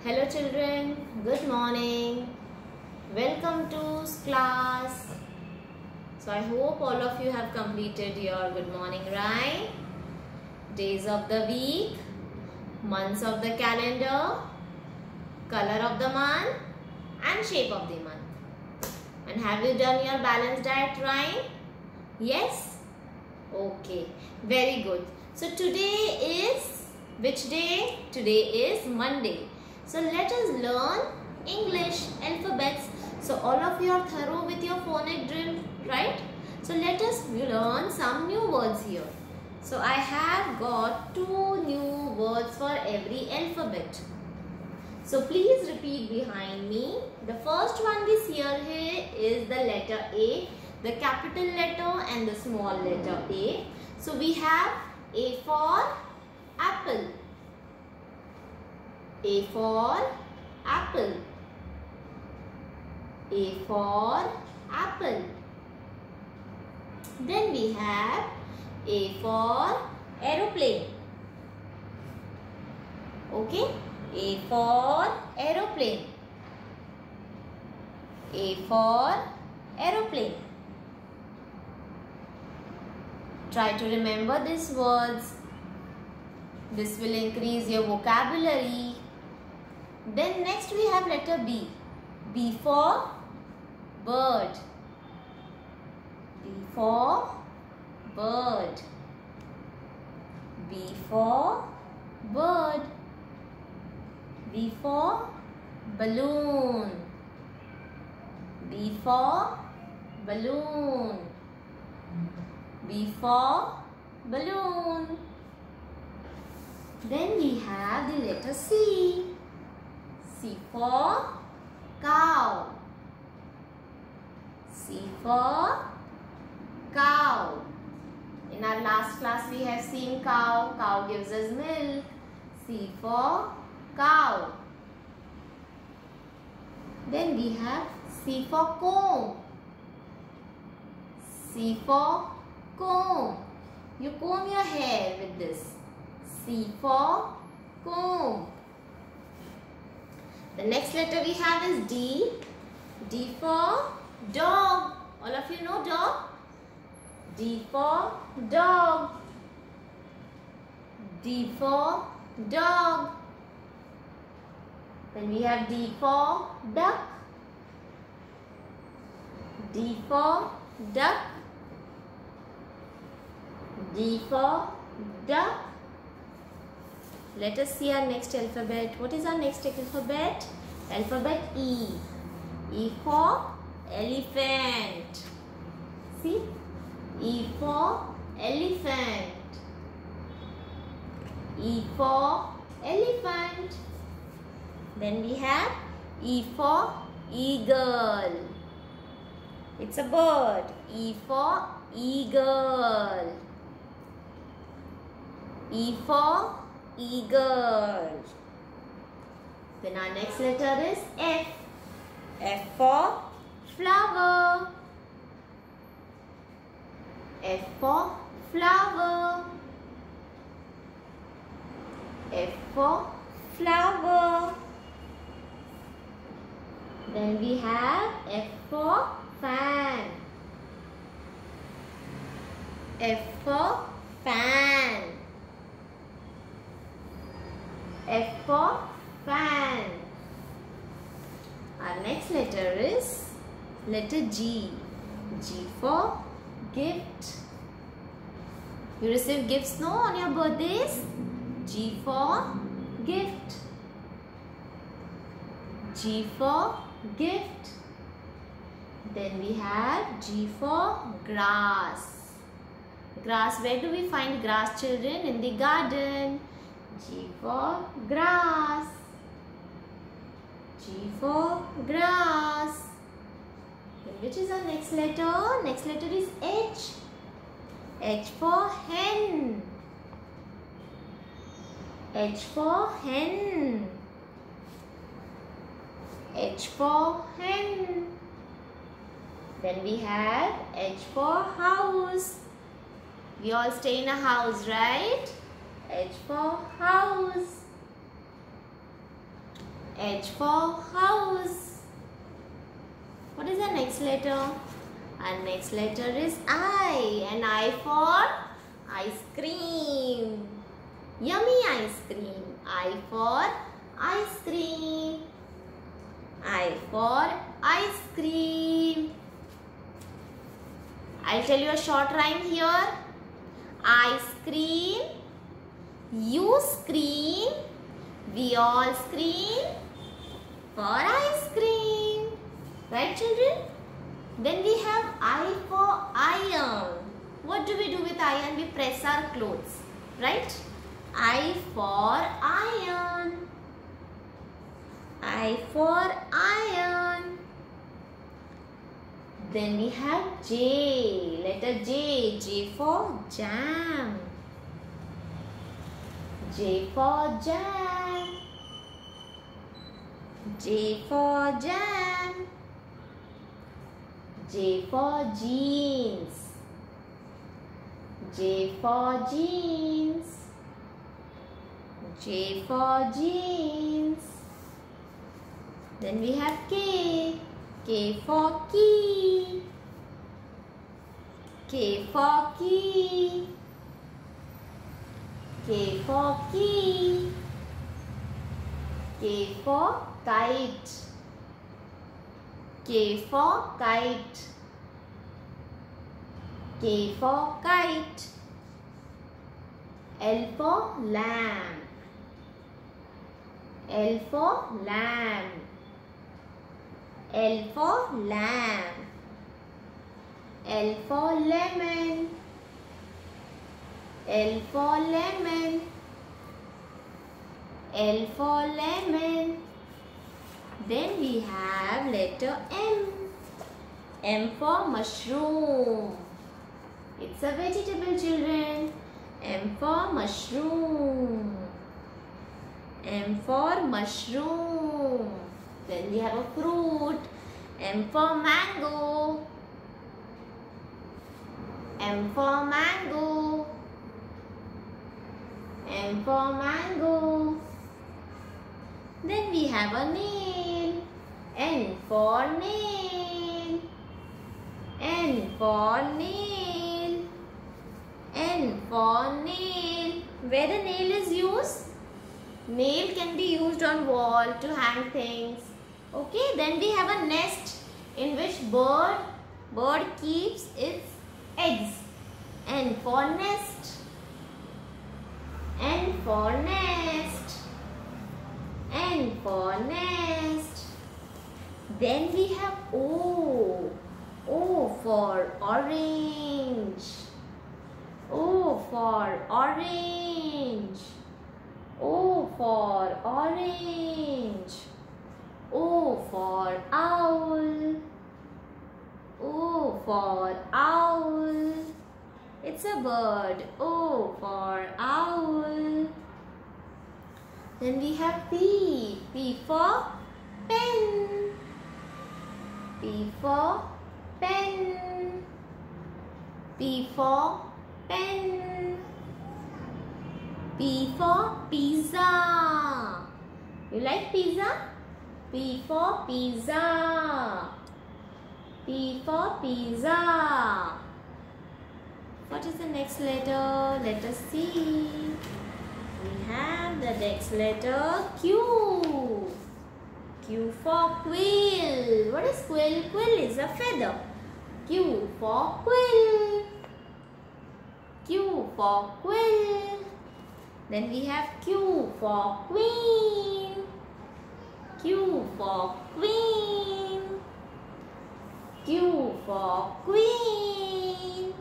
Hello children, good morning. Welcome to class. So I hope all of you have completed your good morning rhyme. Days of the week, months of the calendar, color of the month and shape of the month. And have you done your balanced diet rhyme? Yes? Okay, very good. So today is which day? Today is Monday. So let us learn English alphabets. So all of you are thorough with your phonic drill, right? So let us learn some new words here. So I have got 2 new words for every alphabet. So please repeat behind me. The first one we see here is the letter A, the capital letter and the small letter A. So we have A for apple. A for apple. A for apple. Then we have A for aeroplane. Okay. A for aeroplane. A for aeroplane. Try to remember these words. This will increase your vocabulary. Then next we have letter B. B for bird. B for bird. B for bird. B for balloon. B for balloon. B for balloon. Then we have the letter C. C for cow. C for cow. In our last class we have seen cow. Cow gives us milk. C for cow. Then we have C for comb. C for comb. You comb your hair with this. C for comb. The next letter we have is D. D for dog. All of you know dog? D for dog. D for dog. Then we have D for duck. D for duck. D for duck. Let us see our next alphabet. What is our next alphabet? Alphabet E. E for elephant. See? E for elephant. E for elephant. Then we have E for eagle. It's a bird. E for eagle. E for eagle. Then our next letter is F. F for flower. F for flower. F for flower. Then we have F for fan. F for fan. F for fan. Our next letter is letter G. G for gift. You receive gifts, no, on your birthdays? G for gift. G for gift. Then we have G for grass. Grass, where do we find grass, children? In the garden. G for grass. G for grass. Then which is our next letter? Next letter is H. H for hen. H for hen. H for hen. Then we have H for house. We all stay in a house, right? H for house. H for house. What is the next letter? Our next letter is I, and I for ice cream. Yummy ice cream. I for ice cream. I for ice cream. I'll tell you a short rhyme here. I scream, you scream, we all scream for ice cream. Right, children? Then we have I for iron. What do we do with iron? We press our clothes. Right? I for iron. I for iron. Then we have J. Letter J. J for jam. J for jam. J for jam. J for jeans. J for jeans. J for jeans. Then we have K. K for key. K for key. K for key. K for kite. K for kite. K for kite. L for lamb. L for lamb. L for lamb. L for lemon. L for lemon. L for lemon. Then we have letter M. M for mushroom. It's a vegetable, children. M for mushroom. M for mushroom. Then we have a fruit. M for mango. M for mango. M for mango. Then we have a nail. N for nail. N for nail. N for nail. Where the nail is used? Nail can be used on wall to hang things. Okay, then we have a nest in which bird keeps its eggs. N for nest. N for nest. N for nest. Then we have O. O for orange. O for orange. O for orange. O for owl. O for owl. It's a bird. O for owl. Then we have P. P for pen. P for pen. P for pen. P for pizza. You like pizza? P for pizza. P for pizza. What is the next letter? Let us see. We have the next letter Q. Q for quill. What is quill? Quill is a feather. Q for quill. Q for quill. Then we have Q for queen. Q for queen. Q for queen.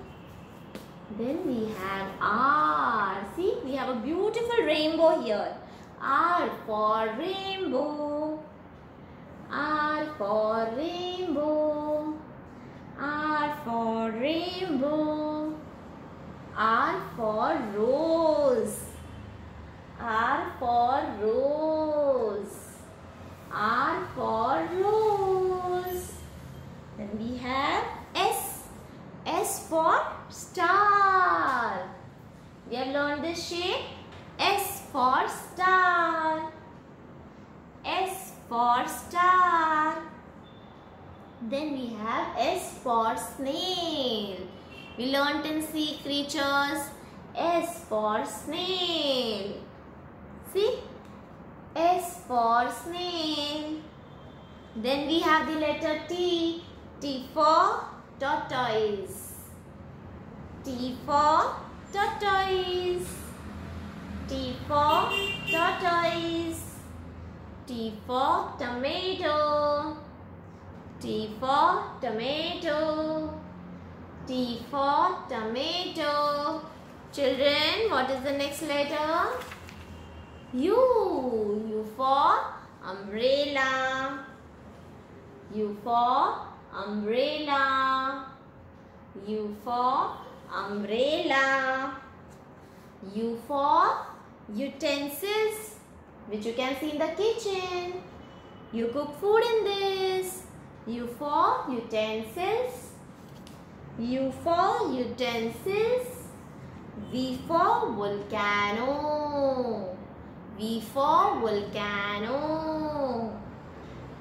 Then we have R. See, we have a beautiful rainbow here. R for rainbow. R for rainbow. R for rainbow. R for rose. R for rose. R for rose. Then we have S. S for star. We have learned this shape. S for star. S for star. Then we have S for snail. We learnt in sea creatures. S for snail. See? S for snail. Then we have the letter T. T for tortoise. T for tortoise. T for tortoise. T for tomato. T for tomato. T for tomato. Children, what is the next letter? U. U for umbrella. U for umbrella. U for umbrella. U for utensils, which you can see in the kitchen. You cook food in this. U for utensils. U for utensils. V for volcano. V for volcano.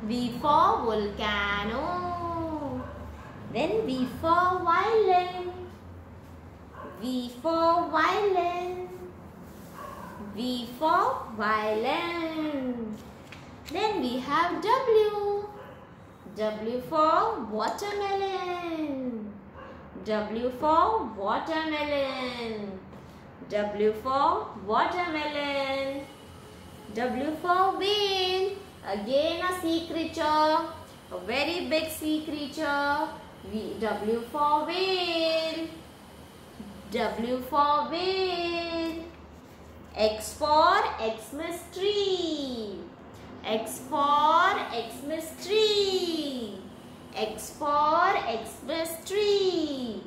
V for volcano. Then V for violin. V for violin. V for violin. Then we have W. W for watermelon. W for watermelon. W for watermelon. W for whale. Again a sea creature. A very big sea creature. W for whale. W for whale. X for Xmas tree. X for Xmas tree. X for Xmas tree.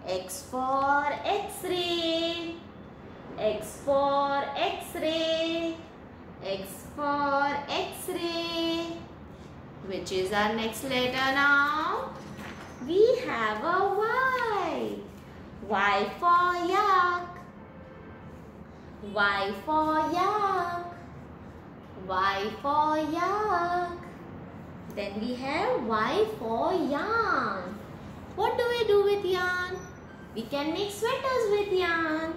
X for X-ray. X for X-ray. X for X-ray. Which is our next letter now? We have a Y. Y for yak. Y for yak. Y for yak. Then we have Y for yarn. What do we do with yarn? We can make sweaters with yarn.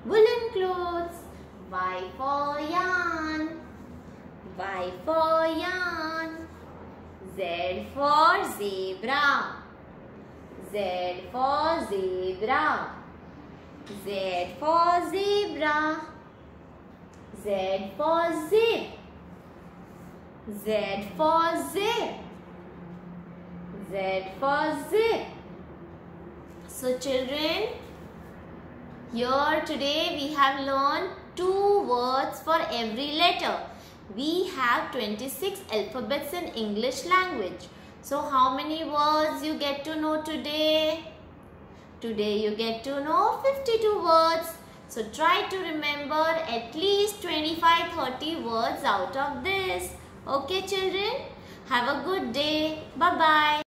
Woolen clothes. Y for yarn. Y for yarn. Z for zebra. Z for zebra. Z for zebra. Z for zip. Z for zip. Z for zip. So children, here today we have learned 2 words for every letter. We have 26 alphabets in English language. So how many words you get to know today? Today you get to know 52 words. So try to remember at least 25-30 words out of this. Okay children, have a good day. Bye-bye.